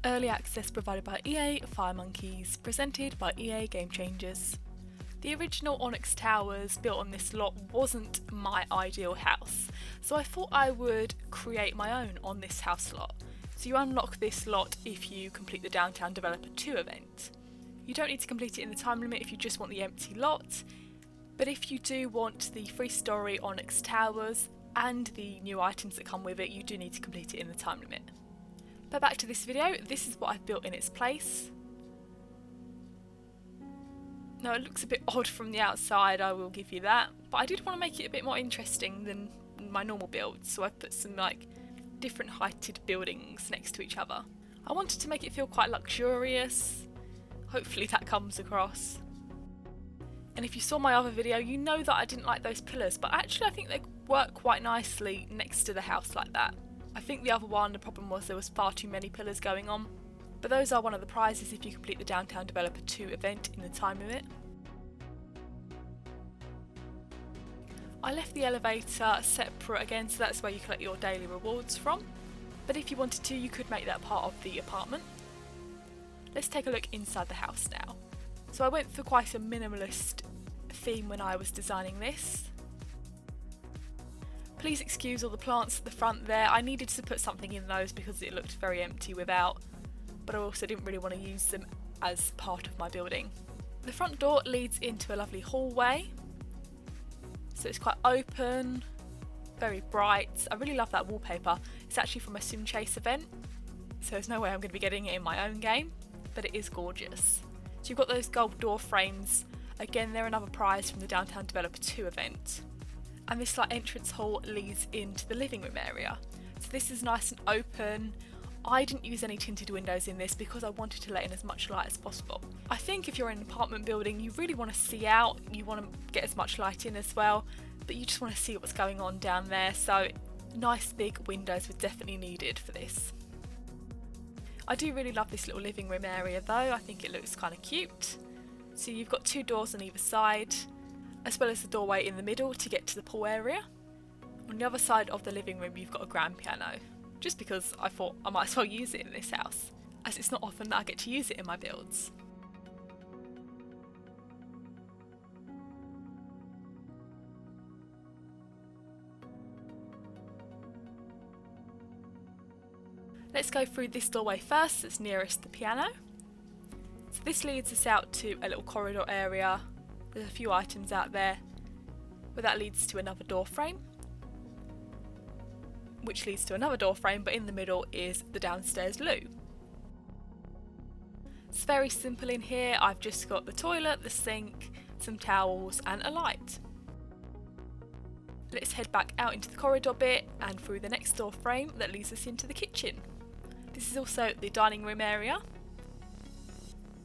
Early access provided by EA, Firemonkeys, presented by EA GameChangers. The original Onyx Towers built on this lot wasn't my ideal house, so I thought I would create my own on this house lot. So you unlock this lot if you complete the Downtown Developer 2 event. You don't need to complete it in the time limit if you just want the empty lot, but if you do want the 3-story Onyx Towers and the new items that come with it, you do need to complete it in the time limit. But back to this video, this is what I've built in its place. Now it looks a bit odd from the outside, I will give you that, but I did want to make it a bit more interesting than my normal build, so I've put some different heighted buildings next to each other. I wanted to make it feel quite luxurious, hopefully that comes across. And if you saw my other video, you know that I didn't like those pillars, but actually I think they work quite nicely next to the house like that. I think the other one, the problem was there was far too many pillars going on, but those are one of the prizes if you complete the Downtown Developer 2 event in the time limit. I left the elevator separate again, so that's where you collect your daily rewards from, but if you wanted to, you could make that part of the apartment. Let's take a look inside the house now. So I went for quite a minimalist theme when I was designing this. Please excuse all the plants at the front there. I needed to put something in those because it looked very empty without, but I also didn't really want to use them as part of my building. The front door leads into a lovely hallway, so it's quite open, very bright. I really love that wallpaper. It's actually from a Sim Chase event, so there's no way I'm going to be getting it in my own game, but it is gorgeous. So you've got those gold door frames. Again, they're another prize from the Downtown Developer 2 event. And this entrance hall leads into the living room area. So this is nice and open. I didn't use any tinted windows in this because I wanted to let in as much light as possible. I think if you're in an apartment building, you really want to see out, you want to get as much light in as well, but you just want to see what's going on down there, so nice big windows were definitely needed for this. I do really love this little living room area though, I think it looks kind of cute. So you've got 2 doors on either side, as well as the doorway in the middle to get to the pool area. On the other side of the living room you've got a grand piano, just because I thought I might as well use it in this house, as it's not often that I get to use it in my builds. Let's go through this doorway first, that's nearest the piano. So this leads us out to a little corridor area. There's a few items out there, but that leads to another door frame, which leads to another door frame, but in the middle is the downstairs loo. It's very simple in here. I've just got the toilet, the sink, some towels and a light. Let's head back out into the corridor bit and through the next door frame that leads us into the kitchen. This is also the dining room area,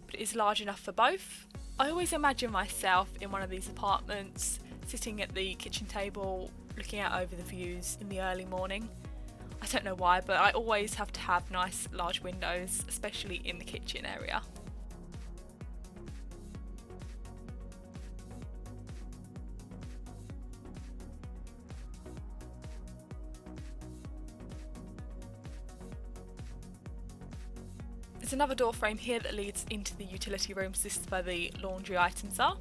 but it is large enough for both. I always imagine myself in one of these apartments, sitting at the kitchen table, looking out over the views in the early morning. I don't know why, but I always have to have nice large windows, especially in the kitchen area. There's another door frame here that leads into the utility rooms. This is where the laundry items are.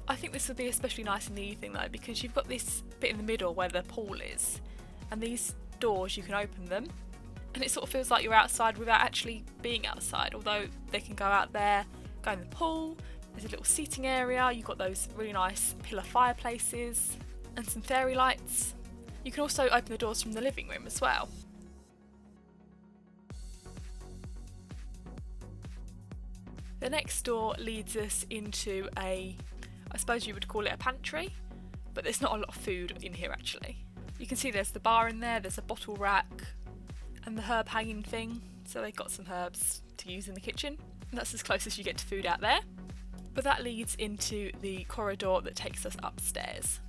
I think this would be especially nice in the evening though, because you've got this bit in the middle where the pool is, and these doors you can open them and it sort of feels like you're outside without actually being outside, although they can go out there, go in the pool. There's a little seating area, you've got those really nice pillar fireplaces and some fairy lights. You can also open the doors from the living room as well. The next door leads us into I suppose you would call it a pantry, but there's not a lot of food in here actually. You can see there's the bar in there, there's a bottle rack and the herb hanging thing, so they've got some herbs to use in the kitchen. And that's as close as you get to food out there. But that leads into the corridor that takes us upstairs.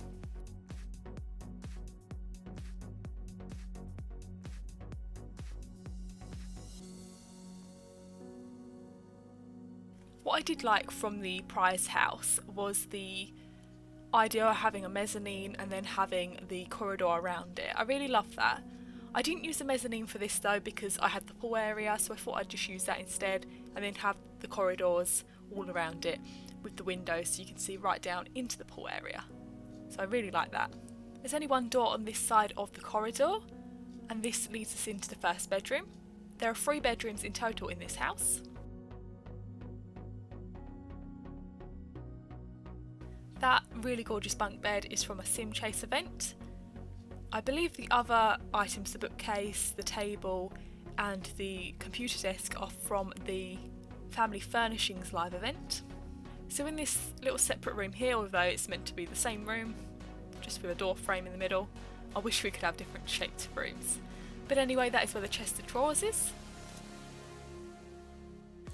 What I did like from the prize house was the idea of having a mezzanine and then having the corridor around it. I really love that. I didn't use the mezzanine for this though because I had the pool area, so I thought I'd just use that instead and then have the corridors all around it with the windows so you can see right down into the pool area. So I really like that. There's only one door on this side of the corridor, and this leads us into the first bedroom. There are 3 bedrooms in total in this house. That really gorgeous bunk bed is from a Sim Chase event. I believe the other items, the bookcase, the table and the computer desk, are from the Family Furnishings live event. So in this little separate room here, although it's meant to be the same room, just with a door frame in the middle, I wish we could have different shaped rooms. But anyway, that is where the chest of drawers is.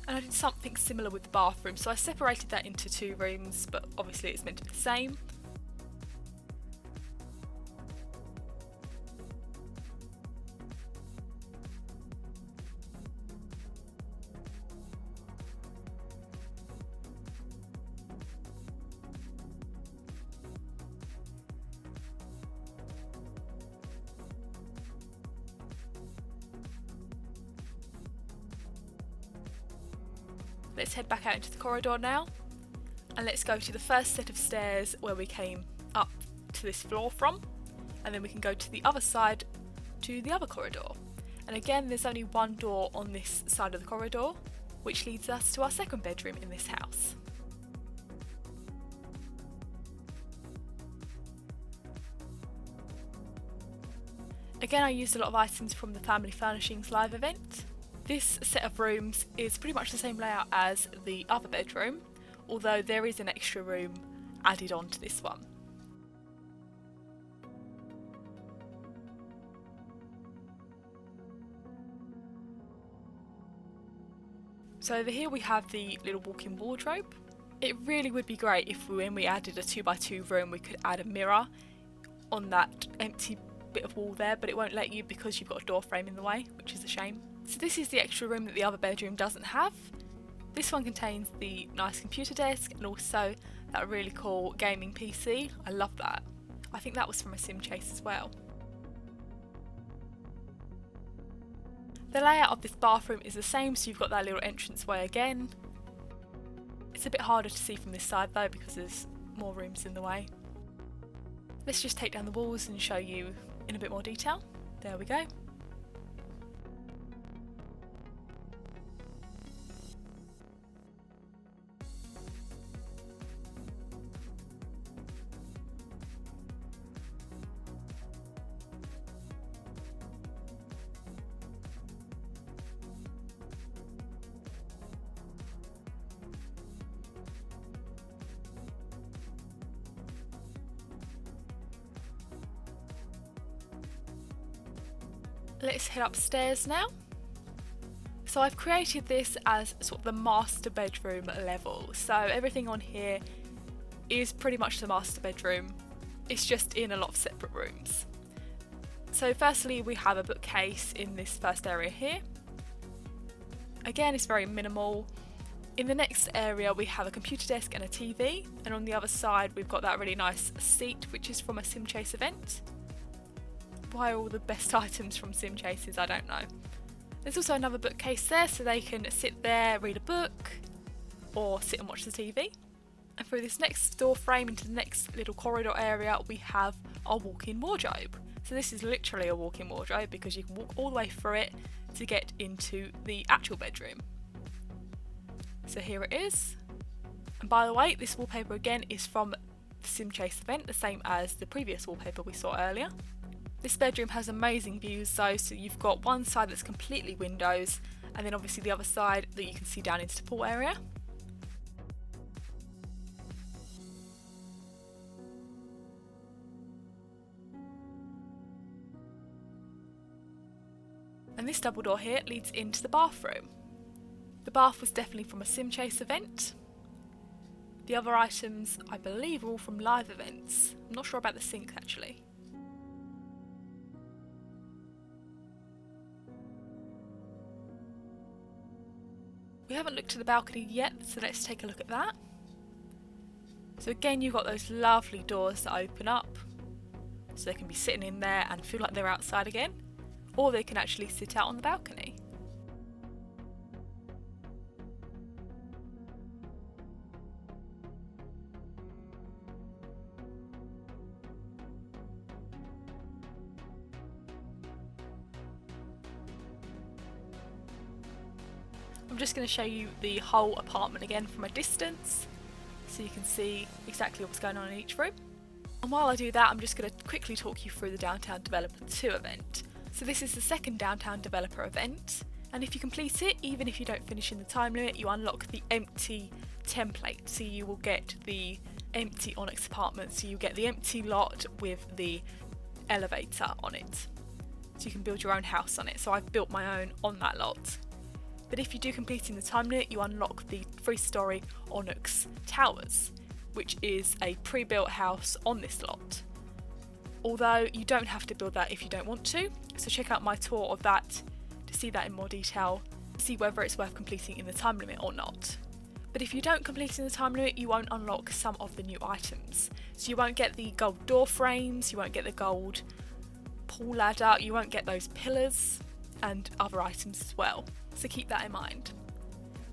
And I did something similar with the bathroom, so I separated that into 2 rooms, but obviously it's meant to be the same. Let's head back out into the corridor now, and let's go to the first set of stairs where we came up to this floor from, and then we can go to the other side to the other corridor. And again, there's only one door on this side of the corridor, which leads us to our second bedroom in this house. Again, I used a lot of items from the Family Furnishings live event. This set of rooms is pretty much the same layout as the other bedroom, although there is an extra room added on to this one. So over here we have the little walk-in wardrobe. It really would be great if when we added a 2x2 room we could add a mirror on that empty bit of wall there, but it won't let you because you've got a door frame in the way, which is a shame. So this is the extra room that the other bedroom doesn't have. This one contains the nice computer desk and also that really cool gaming PC. I love that. I think that was from a Sim Chase as well. The layout of this bathroom is the same, so you've got that little entranceway again. It's a bit harder to see from this side though because there's more rooms in the way. Let's just take down the walls and show you in a bit more detail. There we go. Let's head upstairs now. So I've created this as sort of the master bedroom level. So everything on here is pretty much the master bedroom. It's just in a lot of separate rooms. So firstly we have a bookcase in this first area here. Again, it's very minimal. In the next area we have a computer desk and a TV, and on the other side we've got that really nice seat which is from a Sim Chase event. Why all the best items from Sim Chases, I don't know. There's also another bookcase there so they can sit there, read a book or sit and watch the TV. And through this next door frame into the next little corridor area we have our walk-in wardrobe. So this is literally a walk-in wardrobe because you can walk all the way through it to get into the actual bedroom. So here it is. And by the way, this wallpaper again is from the Sim Chase event, the same as the previous wallpaper we saw earlier. This bedroom has amazing views though, so you've got one side that's completely windows and then obviously the other side that you can see down into the pool area. And this double door here leads into the bathroom. The bath was definitely from a Sim Chase event. The other items I believe are all from live events. I'm not sure about the sink actually. We haven't looked at the balcony yet, so let's take a look at that. So again, you've got those lovely doors that open up, so they can be sitting in there and feel like they're outside again, or they can actually sit out on the balcony. I'm just going to show you the whole apartment again from a distance, so you can see exactly what's going on in each room. And while I do that, I'm just going to quickly talk you through the Downtown Developer 2 event. So this is the second Downtown Developer event, and if you complete it, even if you don't finish in the time limit, you unlock the empty template. So you will get the Empty Onyx Apartment, so you get the empty lot with the elevator on it. So you can build your own house on it. So I've built my own on that lot. But if you do complete in the time limit, you unlock the 3-story Onyx Towers, which is a pre-built house on this lot. Although you don't have to build that if you don't want to, so check out my tour of that to see that in more detail, see whether it's worth completing in the time limit or not. But if you don't complete in the time limit, you won't unlock some of the new items. So you won't get the gold door frames, you won't get the gold pool ladder, you won't get those pillars and other items as well. So keep that in mind.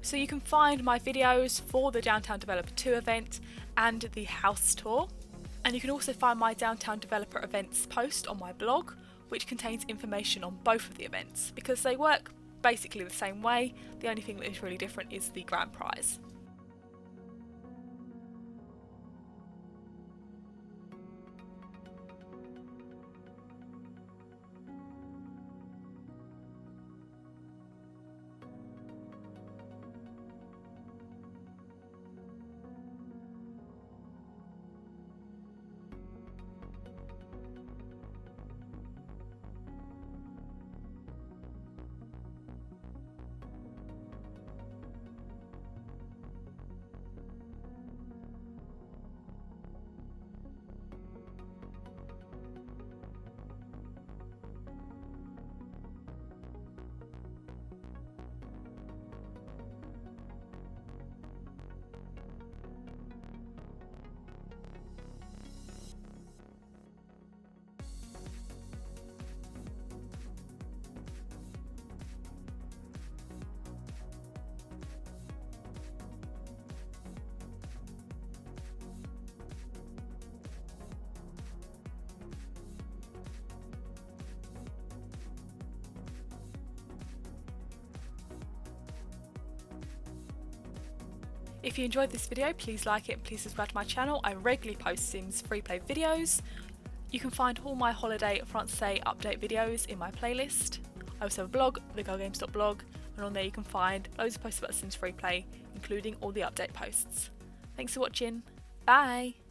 So you can find my videos for the Downtown Developer 2 event and the house tour. And you can also find my Downtown Developer events post on my blog, which contains information on both of the events, because they work basically the same way. The only thing that is really different is the grand prize. If you enjoyed this video, please like it and please subscribe to my channel. I regularly post Sims Freeplay videos. You can find all my holiday Francais update videos in my playlist. I also have a blog, thegirlwhogames.blog, and on there you can find loads of posts about Sims Freeplay, including all the update posts. Thanks for watching. Bye!